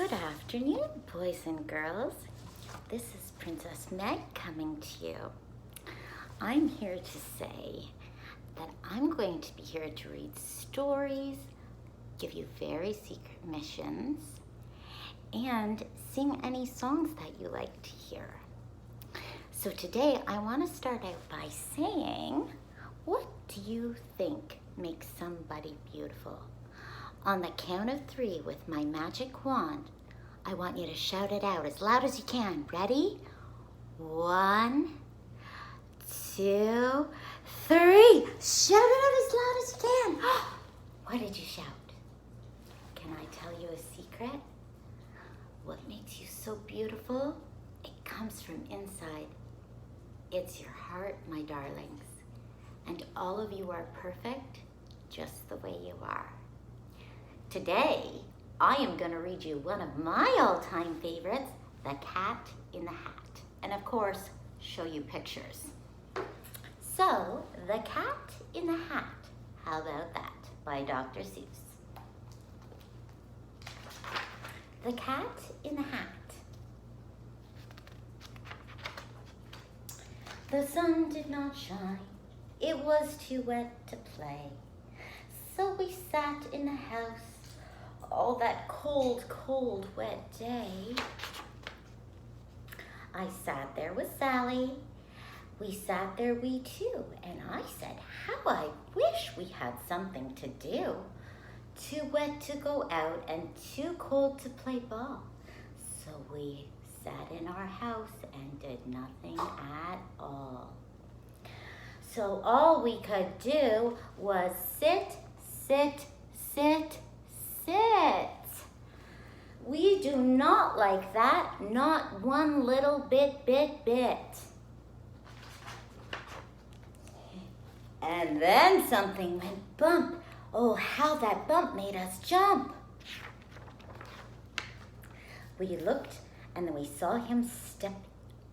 Good afternoon, boys and girls. This is Princess Meg coming to you. I'm here to say that I'm going to be here to read stories, give you very secret missions, and sing any songs that you like to hear. So today I want to start out by saying, what do you think makes somebody beautiful? On the count of 3 with my magic wand, I want you to shout it out as loud as you can. Ready? 1, 2, 3. Shout it out as loud as you can. What did you shout? Can I tell you a secret? What makes you so beautiful? It comes from inside. It's your heart, my darlings. And all of you are perfect just the way you are. Today, I am going to read you one of my all-time favorites, The Cat in the Hat. And of course, show you pictures. So, The Cat in the Hat. How about that? By Dr. Seuss. The Cat in the Hat. The sun did not shine. It was too wet to play. So we sat in the house all that cold, cold, wet day. I sat there with Sally. We sat there, we two, and I said, how I wish we had something to do. Too wet to go out and too cold to play ball. So we sat in our house and did nothing at all. So all we could do was sit, sit, sit, sit. We do not like that, not one little bit. And then something went bump. Oh, how that bump made us jump. We looked and then we saw him step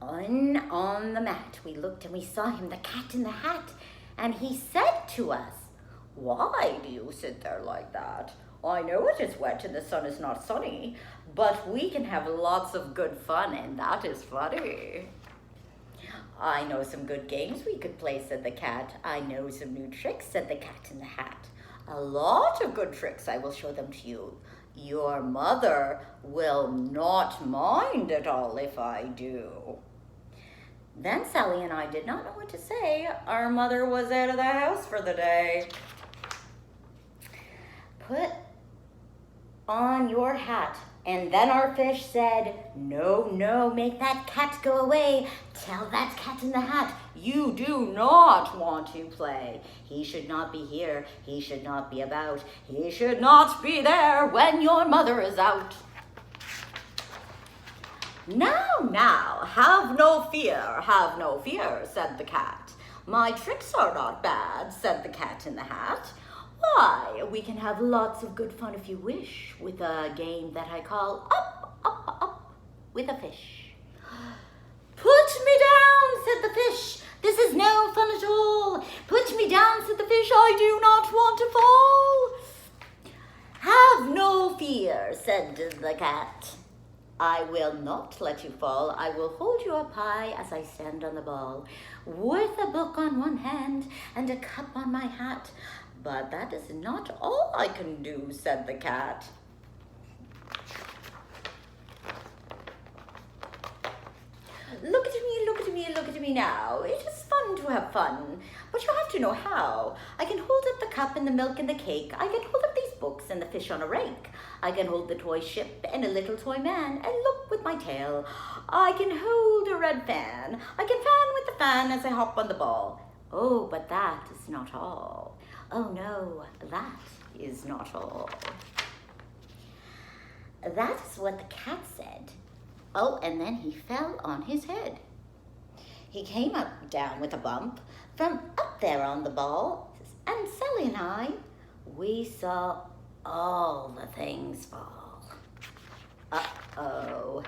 on the mat. We looked and we saw him, the cat in the hat, and he said to us, why do you sit there like that? I know it is wet and the sun is not sunny, but we can have lots of good fun, and that is funny. I know some good games we could play, said the cat. I know some new tricks, said the cat in the hat. A lot of good tricks, I will show them to you. Your mother will not mind at all if I do. Then Sally and I did not know what to say. Our mother was out of the house for the day. Put on your hat. And then our fish said, no, no, make that cat go away. Tell that cat in the hat, you do not want to play. He should not be here. He should not be about. He should not be there when your mother is out. Now, have no fear, said the cat. My tricks are not bad, said the cat in the hat. Why, we can have lots of good fun if you wish, with a game that I call Up with a fish. Put me down, said the fish. This is no fun at all. Put me down, said the fish. I do not want to fall. Have no fear, said the cat. I will not let you fall. I will hold you up high as I stand on the ball, with a book on one hand and a cup on my hat. But that is not all I can do, said the cat. Look at me now. It is fun to have fun, but you have to know how. I can hold up the cup and the milk and the cake. I can hold up these books and the fish on a rake. I can hold the toy ship and a little toy man and look with my tail. I can hold a red fan. I can fan with the fan as I hop on the ball. Oh, but that is not all. Oh no, that is not all. That is what the cat said. Oh, and then he fell on his head. He came down with a bump from up there on the ball, and Sally and I, we saw all the things fall. Uh-oh.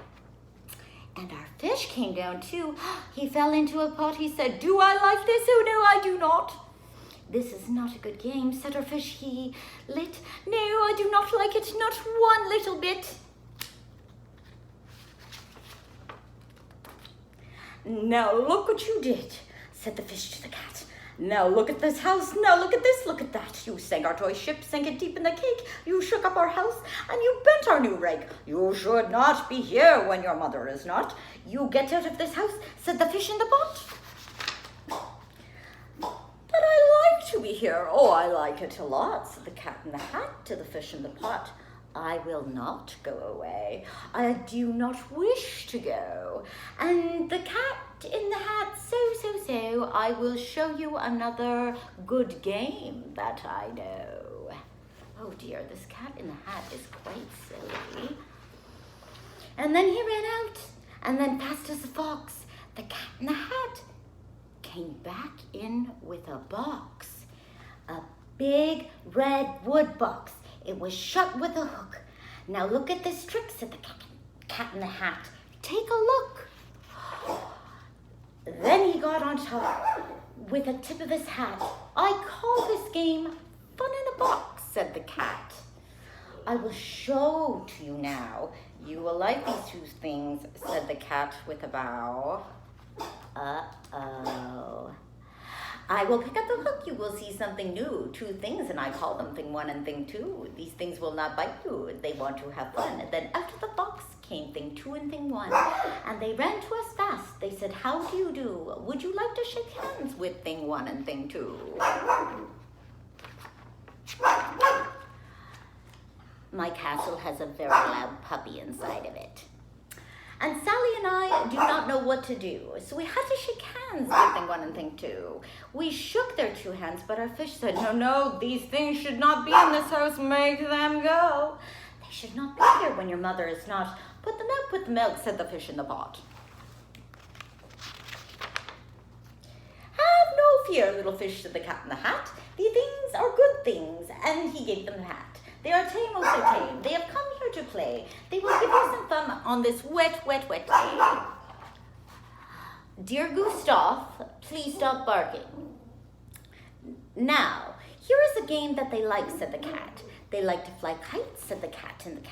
And our fish came down too. He fell into a pot. He said, do I like this? Oh no, I do not. This is not a good game, said our fish. He lit. No, I do not like it, not one little bit. Now look what you did, said the fish to the cat. Now look at this house, now look at this, look at that. You sank our toy ship, sank it deep in the cake. You shook up our house, and you bent our new rake. You should not be here when your mother is not. You get out of this house, said the fish in the pot. But I like to be here. Oh, I like it a lot, said the cat in the hat to the fish in the pot. I will not go away. I do not wish to go. And the cat in the hat, so, I will show you another good game that I know. Oh dear, this cat in the hat is quite silly. And then he ran out, and then fast as a fox, the cat in the hat came back in with a box. A big red wood box. It was shut with a hook. Now look at this trick, said the cat in the hat. Take a look. Then he got on top with the tip of his hat. I call this game Fun in a Box, said the cat. I will show to you now. You will like these two things, said the cat with a bow. Uh-oh. I will pick up the hook, you will see something new. Two things, and I call them thing one and thing two. These things will not bite you, they want to have fun. And then out of the box came thing two and thing one. And they ran to us fast. They said, how do you do? Would you like to shake hands with thing one and thing two? My castle has a very loud puppy inside of it. And Sally and I do not know what to do. So we had to shake hands with thing one and thing two. We shook their two hands, but our fish said, no, these things should not be in this house. Make them go. They should not be here when your mother is not. Put the milk, said the fish in the pot. Have no fear, little fish, said the cat in the hat. These things are good things. And he gave them the hat. They are tame, oh so tame. They have come here to play. They will give you some fun on this wet day. Dear Gustav, please stop barking. Now, here is a game that they like, said the cat. They like to fly kites, said the cat in the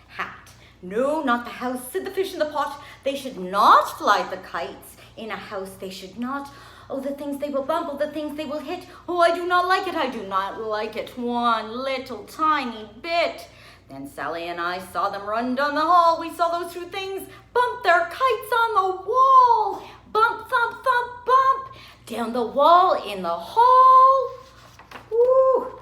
hat. No, not the house, said the fish in the pot. They should not fly the kites in a house. They should not. Oh, the things they will bump, oh, the things they will hit. Oh, I do not like it, I do not like it one little tiny bit. Then Sally and I saw them run down the hall. We saw those two things bump their kites on the wall. Bump, thump, thump, bump. Down the wall in the hall. Woo!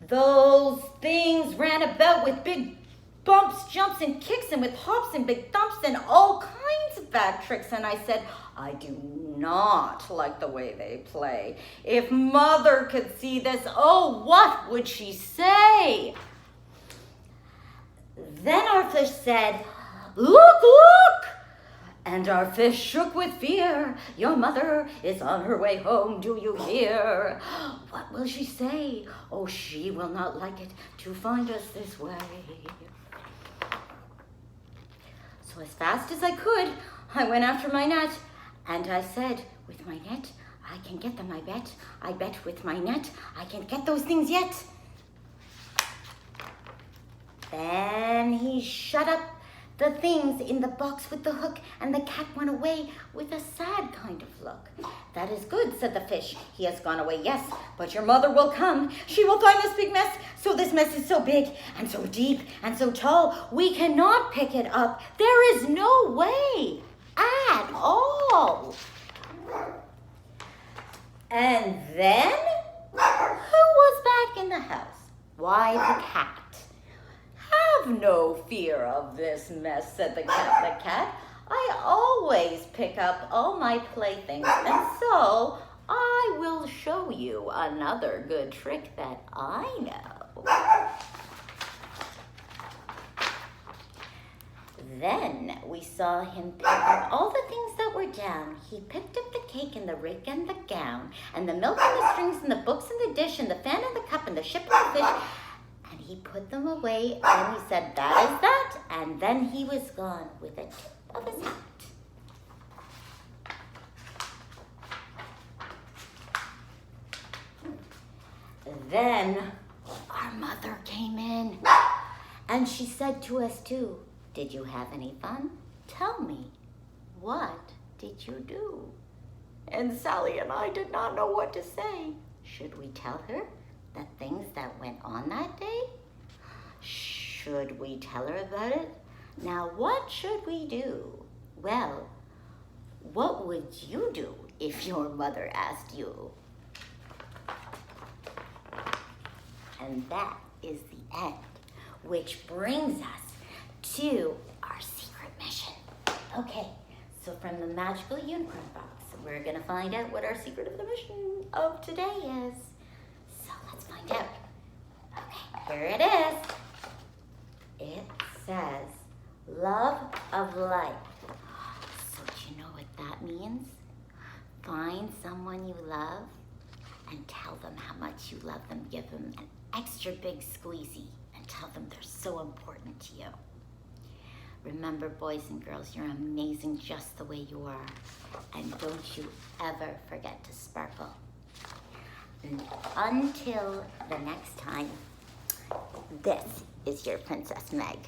Those things ran about with big bumps, jumps, and kicks, and with hops and big thumps and all kinds of bad tricks. And I said, I do not like the way they play. If mother could see this, oh, what would she say? Then our fish said, look! And our fish shook with fear. Your mother is on her way home, do you hear? What will she say? Oh, she will not like it to find us this way. So as fast as I could, I went after my net. And I said, with my net, I can get them, I bet. I bet with my net, I can get those things yet. Then he shut up the things in the box with the hook, and the cat went away with a sad kind of look. That is good, said the fish. He has gone away, yes, but your mother will come. She will find this big mess. So this mess is so big and so deep and so tall, we cannot pick it up. There is no way at all. And then, who was back in the house? Why, the cat. Have no fear of this mess, said the cat. I always pick up all my playthings, and so I will show you another good trick that I know. Then we saw him pick up all the things that were down. He picked up the cake and the rake and the gown, and the milk and the strings and the books and the dish and the fan and the cup and the ship and the fish. And he put them away and he said, that is that. And then he was gone with a tip of his hat. Then our mother came in and she said to us too, did you have any fun? Tell me, what did you do? And Sally and I did not know what to say. Should we tell her the things that went on that day? Should we tell her about it? Now, what should we do? Well, what would you do if your mother asked you? And that is the end, which brings us to our secret mission. Okay, so from the magical unicorn box, we're gonna find out what our secret of the mission of today is. So let's find out. Okay, here it is. It says, love of life. So do you know what that means? Find someone you love and tell them how much you love them. Give them an extra big squeezy and tell them they're so important to you. Remember, boys and girls, you're amazing just the way you are. And don't you ever forget to sparkle. And until the next time, this is your Princess Meg.